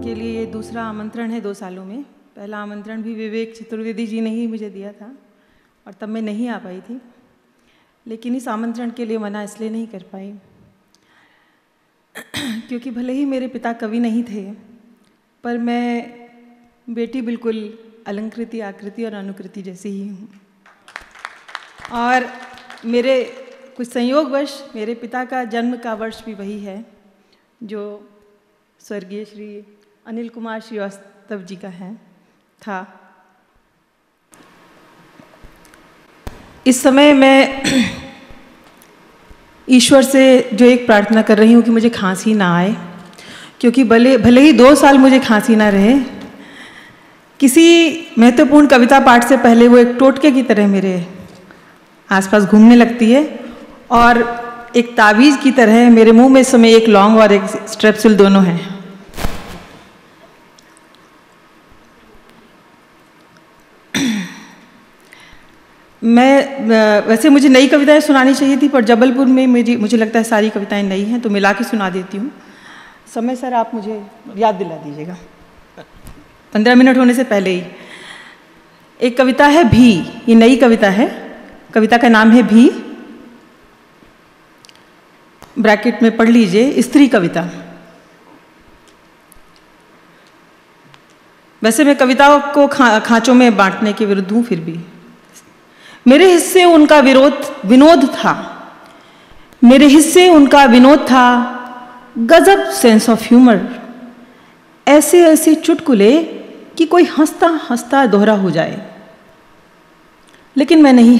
के लिए ये दूसरा आमंत्रण है 2 सालों में। पहला आमंत्रण भी विवेक चतुर्वेदी जी ने ही मुझे दिया था और तब मैं नहीं आ पाई थी, लेकिन इस आमंत्रण के लिए मना इसलिए नहीं कर पाई क्योंकि भले ही मेरे पिता कवि नहीं थे, पर मैं बेटी बिल्कुल अलंकृति, आकृति और अनुकृति जैसी ही हूँ। और मेरे कुछ संयोगवश मेरे पिता का जन्म का वर्ष भी वही है जो स्वर्गीय श्री अनिल कुमार श्रीवास्तव जी का था। इस समय मैं ईश्वर से जो एक प्रार्थना कर रही हूँ कि मुझे खांसी ना आए, क्योंकि भले ही 2 साल मुझे खांसी ना रहे, किसी महत्वपूर्ण कविता पाठ से पहले वो एक टोटके की तरह मेरे आसपास घूमने लगती है और एक तावीज़ की तरह मेरे मुंह में इस समय एक लौंग और एक स्ट्रेप्सिल दोनों हैं। वैसे मुझे नई कविताएं सुनानी चाहिए थी, पर जबलपुर में मुझे लगता है सारी कविताएं नई हैं, तो मिला के सुना देती हूँ। समय सर आप मुझे याद दिला दीजिएगा 15 मिनट होने से पहले ही। एक कविता है भी, ये नई कविता है, कविता का नाम है भी, ब्रैकेट में पढ़ लीजिए, स्त्री कविता। वैसे मैं कविताओं को खांचों में बांटने के विरुद्ध हूँ, फिर भी मेरे हिस्से उनका विनोद था, मेरे हिस्से उनका विनोद था, गजब सेंस ऑफ ह्यूमर, ऐसे ऐसे चुटकुले कि कोई हंसता हंसता दोहरा हो जाए। लेकिन मैं नहीं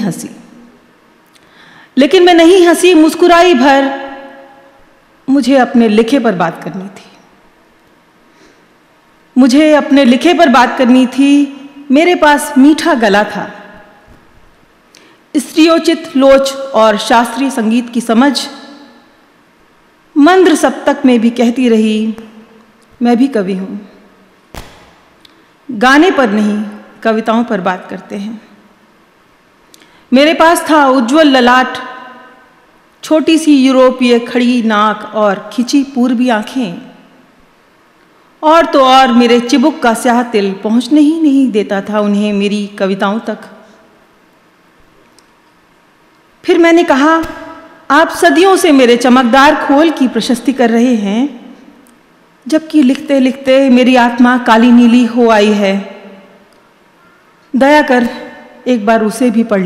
हंसी, मुस्कुराई भर। मुझे अपने लिखे पर बात करनी थी, मेरे पास मीठा गला था, स्त्रियोचित लोच और शास्त्रीय संगीत की समझ। मंद्र सप्तक में भी कहती रही, मैं भी कवि हूं। गाने पर नहीं, कविताओं पर बात करते हैं। मेरे पास था उज्ज्वल ललाट, छोटी सी यूरोपीय खड़ी नाक और खिंची पूर्वी आंखें, और तो और मेरे चिबुक का स्याह तिल पहुंचने ही नहीं देता था उन्हें मेरी कविताओं तक। फिर मैंने कहा, आप सदियों से मेरे चमकदार खोल की प्रशस्ति कर रहे हैं, जबकि लिखते लिखते मेरी आत्मा काली नीली हो आई है। दया कर एक बार उसे भी पढ़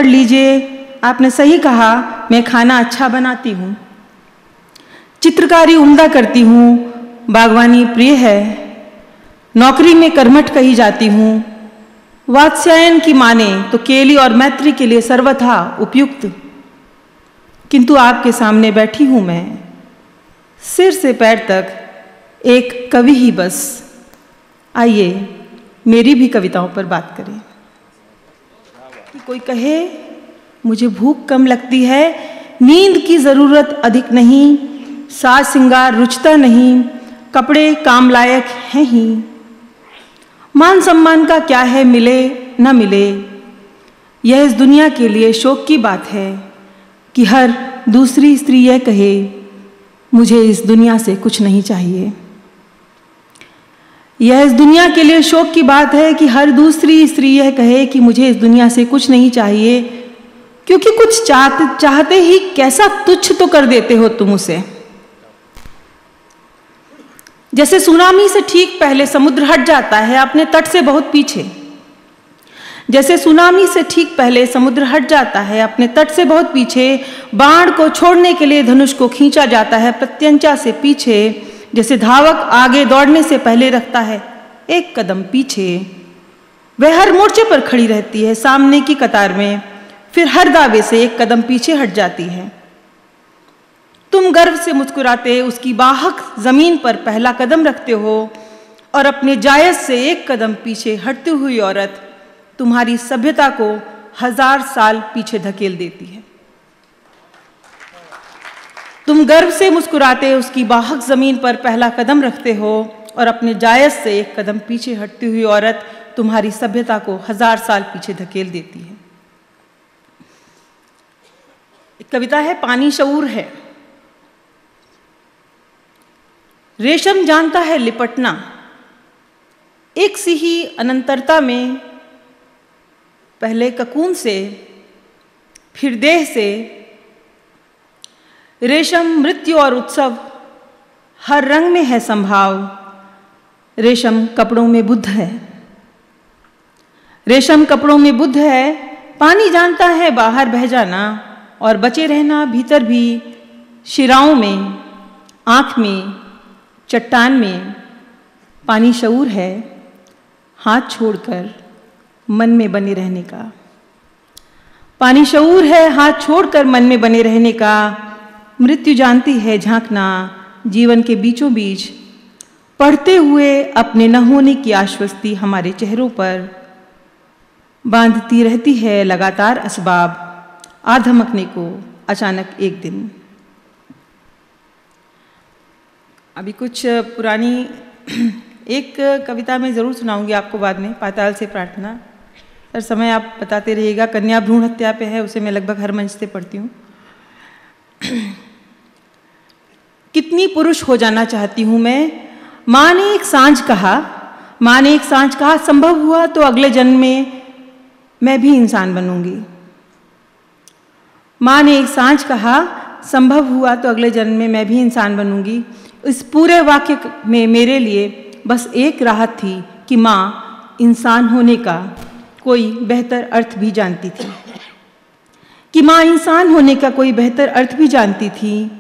लीजिए। आपने सही कहा, मैं खाना अच्छा बनाती हूँ, चित्रकारी उम्दा करती हूँ, बागवानी प्रिय है, नौकरी में कर्मठ कही जाती हूँ, वात्स्यायन की माने तो केली और मैत्री के लिए सर्वथा उपयुक्त। किंतु आपके सामने बैठी हूं मैं, सिर से पैर तक एक कवि ही बस। आइए मेरी भी कविताओं पर बात करें। कि कोई कहे मुझे भूख कम लगती है, नींद की जरूरत अधिक नहीं, साज सिंगार रुचता नहीं, कपड़े काम लायक हैं ही, मान सम्मान का क्या है मिले न मिले। यह इस दुनिया के लिए शोक की बात है कि हर दूसरी स्त्री यह कहे, मुझे इस दुनिया से कुछ नहीं चाहिए। यह इस दुनिया के लिए शोक की बात है कि हर दूसरी स्त्री यह कहे कि मुझे इस दुनिया से कुछ नहीं चाहिए, क्योंकि कुछ चाहते ही कैसा तुच्छ तो कर देते हो तुम उसे। जैसे सुनामी से ठीक पहले समुद्र हट जाता है अपने तट से बहुत पीछे, बाण को छोड़ने के लिए धनुष को खींचा जाता है प्रत्यंचा से पीछे, जैसे धावक आगे दौड़ने से पहले रखता है एक कदम पीछे। वह हर मोर्चे पर खड़ी रहती है सामने की कतार में, फिर हर दावे से एक कदम पीछे हट जाती है। तुम गर्व से मुस्कुराते उसकी बाहक जमीन पर पहला कदम रखते हो, और अपने जायज से एक कदम पीछे हटती हुई औरत तुम्हारी सभ्यता को 1000 साल पीछे धकेल देती है। तुम गर्व से मुस्कुराते उसकी बाहक जमीन पर पहला कदम रखते हो, और अपने जायज से एक कदम पीछे हटती हुई औरत तुम्हारी सभ्यता को 1000 साल पीछे धकेल देती है। एक कविता है, पानी शऊर है। रेशम जानता है लिपटना, एक सी ही अनंतरता में, पहले ककून से फिर देह से। रेशम मृत्यु और उत्सव हर रंग में है संभाव, रेशम कपड़ों में बुद्ध है। रेशम कपड़ों में बुद्ध है, पानी जानता है बाहर बह जाना और बचे रहना भीतर भी, शिराओं में, आँख में, चट्टान में। पानी शऊर है, हाथ छोड़कर मन में बने रहने का। पानी शऊर है, हाथ छोड़कर मन में बने रहने का। मृत्यु जानती है झांकना जीवन के बीचों बीच, पढ़ते हुए अपने न होने की आश्वस्ति हमारे चेहरों पर। बांधती रहती है लगातार असबाब, आ धमकने को अचानक एक दिन। अभी कुछ पुरानी एक कविता मैं ज़रूर सुनाऊंगी आपको बाद में, पाताल से प्रार्थना। सर समय आप बताते रहिएगा। कन्या भ्रूण हत्या पे है, उसे मैं लगभग हर मंच से पढ़ती हूँ। कितनी पुरुष हो जाना चाहती हूँ मैं, माँ ने एक सांझ कहा, माँ ने एक सांझ कहा, संभव हुआ तो अगले जन्म में मैं भी इंसान बनूंगी। माँ ने एक सांझ कहा, संभव हुआ तो अगले जन्म में मैं भी इंसान बनूंगी। इस पूरे वाक्य में मेरे लिए बस एक राहत थी कि माँ इंसान होने का कोई बेहतर अर्थ भी जानती थी, कि माँ इंसान होने का कोई बेहतर अर्थ भी जानती थी।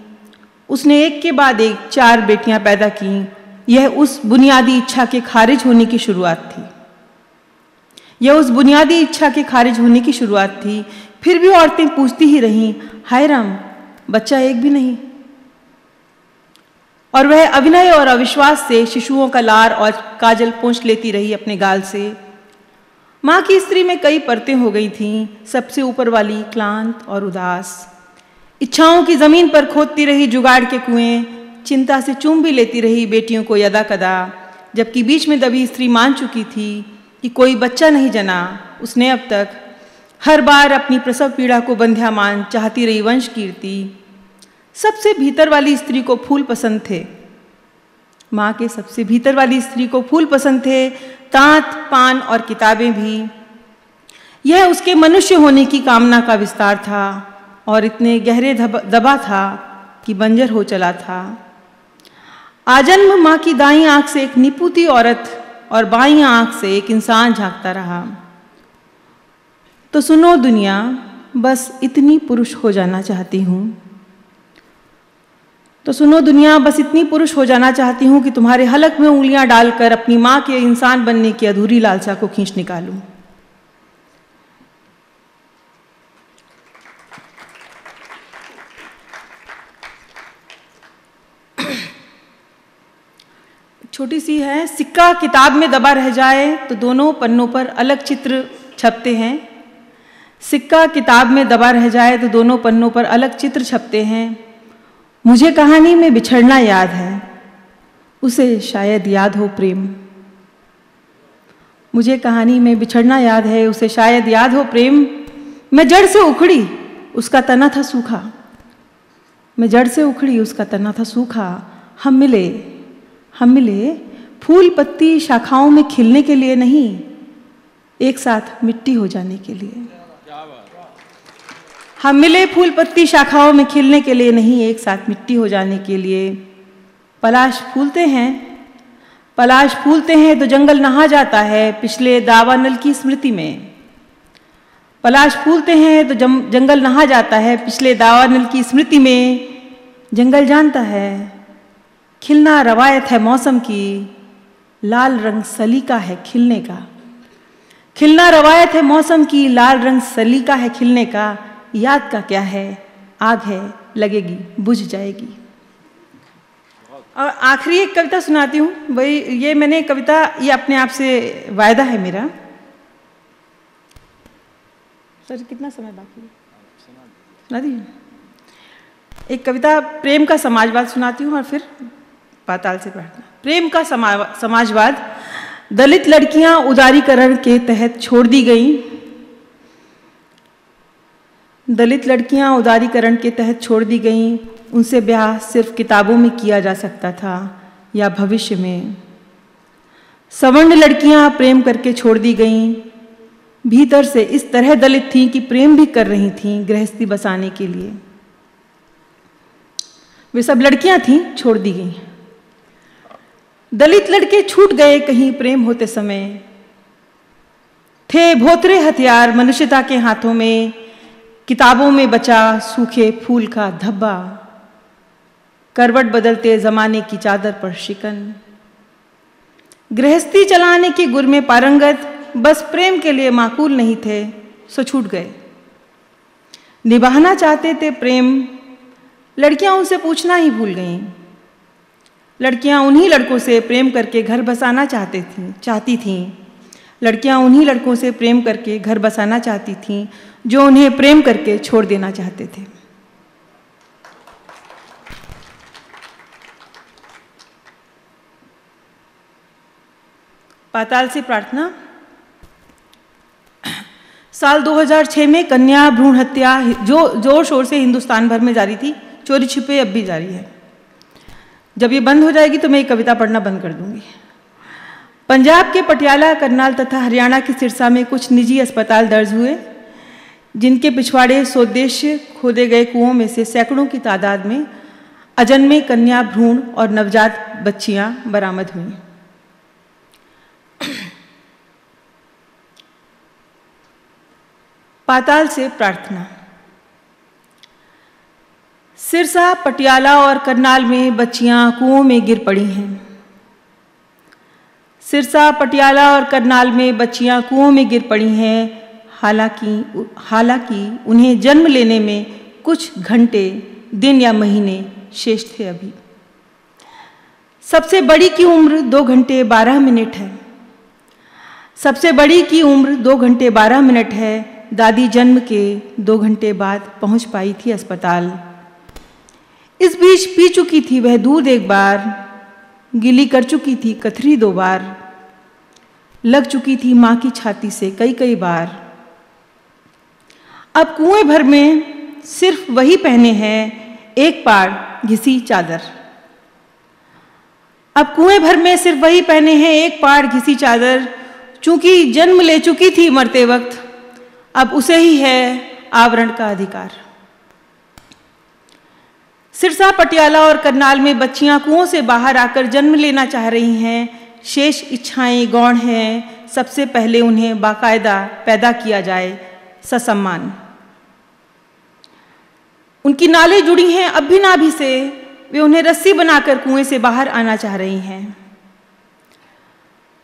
उसने एक के बाद एक 4 बेटियां पैदा की। यह उस बुनियादी इच्छा के खारिज होने की शुरुआत थी। यह उस बुनियादी इच्छा के खारिज होने की शुरुआत थी। फिर भी औरतें पूछती ही रहीं, हाय राम, बच्चा एक भी नहीं। और वह अभिनय और अविश्वास से शिशुओं का लार और काजल पोंछ लेती रही अपने गाल से। माँ की स्त्री में कई परतें हो गई थीं, सबसे ऊपर वाली क्लांत और उदास। इच्छाओं की जमीन पर खोदती रही जुगाड़ के कुएं, चिंता से चूम भी लेती रही बेटियों को यदा कदा। जबकि बीच में दबी स्त्री मान चुकी थी कि कोई बच्चा नहीं जना। उसने अब तक हर बार अपनी प्रसव पीड़ा को बंध्या मान चाहती रही वंश कीर्ति। सबसे भीतर वाली स्त्री को फूल पसंद थे। माँ के सबसे भीतर वाली स्त्री को फूल पसंद थे, तांत, पान और किताबें भी। यह उसके मनुष्य होने की कामना का विस्तार था और इतने गहरे दबा था कि बंजर हो चला था। आजन्म माँ की दाईं आंख से एक निपुती औरत और बाईं आंख से एक इंसान झांकता रहा। तो सुनो दुनिया, बस इतनी पुरुष हो जाना चाहती हूँ। तो सुनो दुनिया, बस इतनी पुरुष हो जाना चाहती हूँ कि तुम्हारे हलक में उंगलियां डालकर अपनी माँ के इंसान बनने की अधूरी लालसा को खींच निकालूं। छोटी सी है। सिक्का किताब में दबा रह जाए तो दोनों पन्नों पर अलग चित्र छपते हैं। सिक्का किताब में दबा रह जाए तो दोनों पन्नों पर अलग चित्र छपते हैं। मुझे कहानी में बिछड़ना याद है, उसे शायद याद हो प्रेम। मुझे कहानी में बिछड़ना याद है, उसे शायद याद हो प्रेम। मैं जड़ से उखड़ी, उसका तना था सूखा। मैं जड़ से उखड़ी, उसका तना था सूखा। हम मिले फूल पत्ती शाखाओं में खिलने के लिए नहीं, एक साथ मिट्टी हो जाने के लिए। हम मिले फूल पत्ती शाखाओं में खिलने के लिए नहीं, एक साथ मिट्टी हो जाने के लिए। पलाश फूलते हैं तो जंगल नहा जाता है पिछले दावानल की स्मृति में। पलाश फूलते हैं तो जंगल नहा जाता है पिछले दावानल की स्मृति में। जंगल जानता है खिलना रवायत है मौसम की, लाल रंग सलीका है खिलने का। खिलना रवायत है मौसम की, लाल रंग सलीका है खिलने का। याद का क्या है, आग है लगेगी बुझ जाएगी। और आखिरी एक कविता सुनाती हूँ। वही ये मैंने कविता, ये अपने आप से वायदा है मेरा। सर कितना समय बाकी है? सुना दी। एक कविता प्रेम का समाजवाद सुनाती हूँ और फिर पाताल से प्रार्थना। प्रेम का समाजवाद। दलित लड़कियां उदारीकरण के तहत छोड़ दी गईं। दलित लड़कियां उदारीकरण के तहत छोड़ दी गईं। उनसे ब्याह सिर्फ किताबों में किया जा सकता था। या भविष्य में। सवर्ण लड़कियां प्रेम करके छोड़ दी गईं, भीतर से इस तरह दलित थीं कि प्रेम भी कर रही थीं गृहस्थी बसाने के लिए। वे सब लड़कियां थीं, छोड़ दी गईं। दलित लड़के छूट गए कहीं प्रेम होते समय, थे भोथरे हथियार मनुष्यता के हाथों में, किताबों में बचा सूखे फूल का धब्बा, करवट बदलते जमाने की चादर पर शिकन। गृहस्थी चलाने की गुर में पारंगत, बस प्रेम के लिए माकूल नहीं थे, सो छूट गए। निभाना चाहते थे प्रेम, लड़कियां उनसे पूछना ही भूल गईं। लड़कियां उन्हीं लड़कों से प्रेम करके घर बसाना चाहती थीं। लड़कियां उन्हीं लड़कों से प्रेम करके घर बसाना चाहती थीं जो उन्हें प्रेम करके छोड़ देना चाहते थे। पाताल से प्रार्थना। साल 2006 में कन्या भ्रूण हत्या जो जोर शोर से हिंदुस्तान भर में जारी थी, चोरी छिपे अब भी जारी है। जब ये बंद हो जाएगी तो मैं ये कविता पढ़ना बंद कर दूंगी। पंजाब के पटियाला, करनाल तथा हरियाणा के सिरसा में कुछ निजी अस्पताल दर्ज हुए, जिनके पिछवाड़े सोद्देश्य खोदे गए कुओं में से सैकड़ों की तादाद में अजन्मे कन्या भ्रूण और नवजात बच्चियां बरामद हुई। पाताल से प्रार्थना। सिरसा, पटियाला और करनाल में बच्चियां कुओं में गिर पड़ी हैं। सिरसा, पटियाला और करनाल में बच्चियां कुओं में गिर पड़ी हैं। हालांकि उन्हें जन्म लेने में कुछ घंटे, दिन या महीने शेष थे अभी। सबसे बड़ी की उम्र 2 घंटे 12 मिनट है। सबसे बड़ी की उम्र 2 घंटे 12 मिनट है। दादी जन्म के 2 घंटे बाद पहुंच पाई थी अस्पताल। इस बीच पी चुकी थी वह दूध 1 बार, गिली कर चुकी थी कथरी 2 बार, लग चुकी थी मां की छाती से कई बार। अब कुएं भर में सिर्फ वही पहने हैं 1 पाड़ घिसी चादर। अब कुएं भर में सिर्फ वही पहने हैं 1 पाड़ घिसी चादर। चूंकि जन्म ले चुकी थी मरते वक्त, अब उसे ही है आवरण का अधिकार। सिरसा, पटियाला और करनाल में बच्चियां कुओं से बाहर आकर जन्म लेना चाह रही हैं। शेष इच्छाएं गौण हैं। सबसे पहले उन्हें बाकायदा पैदा किया जाए ससम्मान। उनकी नालें जुड़ी हैं अब भी नाभि से, वे उन्हें रस्सी बनाकर कुएं से बाहर आना चाह रही हैं।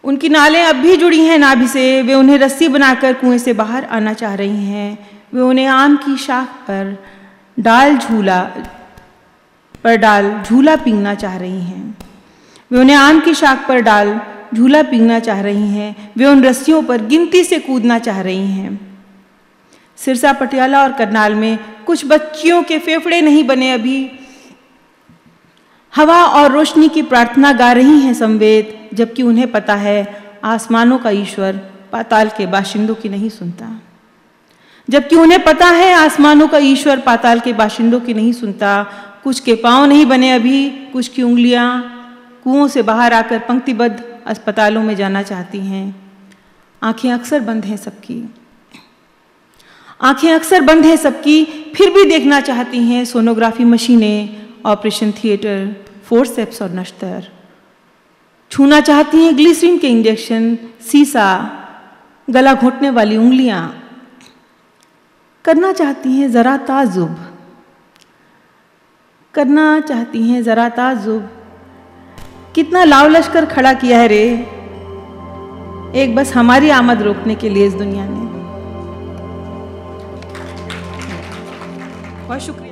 उनकी नालें अब भी जुड़ी हैं नाभि से, वे उन्हें रस्सी बनाकर कुएं से बाहर आना चाह रही हैं। वे उन्हें आम की शाख पर डाल झूला पींगना चाह रही हैं। वे उन्हें आम की शाख पर डाल झूला पींगना चाह रही हैं। वे उन रस्सियों पर गिनती से कूदना चाह रही हैं। सिरसा, पटियाला और करनाल में कुछ बच्चियों के फेफड़े नहीं बने अभी। हवा और रोशनी की प्रार्थना गा रही हैं संवेद, जबकि उन्हें पता है आसमानों का ईश्वर पाताल के बाशिंदों की नहीं सुनता। जबकि उन्हें पता है आसमानों का ईश्वर पाताल के बाशिंदों की नहीं सुनता। कुछ के पांव नहीं बने अभी, कुछ की उंगलियां कुओं से बाहर आकर पंक्तिबद्ध अस्पतालों में जाना चाहती हैं। आंखें अक्सर बंद हैं सबकी, आंखें अक्सर बंद हैं सबकी, फिर भी देखना चाहती हैं सोनोग्राफी मशीनें, ऑपरेशन थिएटर, फोर्सेप्स और नश्तर। छूना चाहती हैं ग्लिसरीन के इंजेक्शन, सीसा, गला घोंटने वाली उंगलियां। करना चाहती हैं जरा ताजुब, करना चाहती हैं जरा ताजुब। कितना लाव लश्कर खड़ा किया है रे एक बस हमारी आमद रोकने के लिए इस दुनिया ने। बहुत शुक्रिया।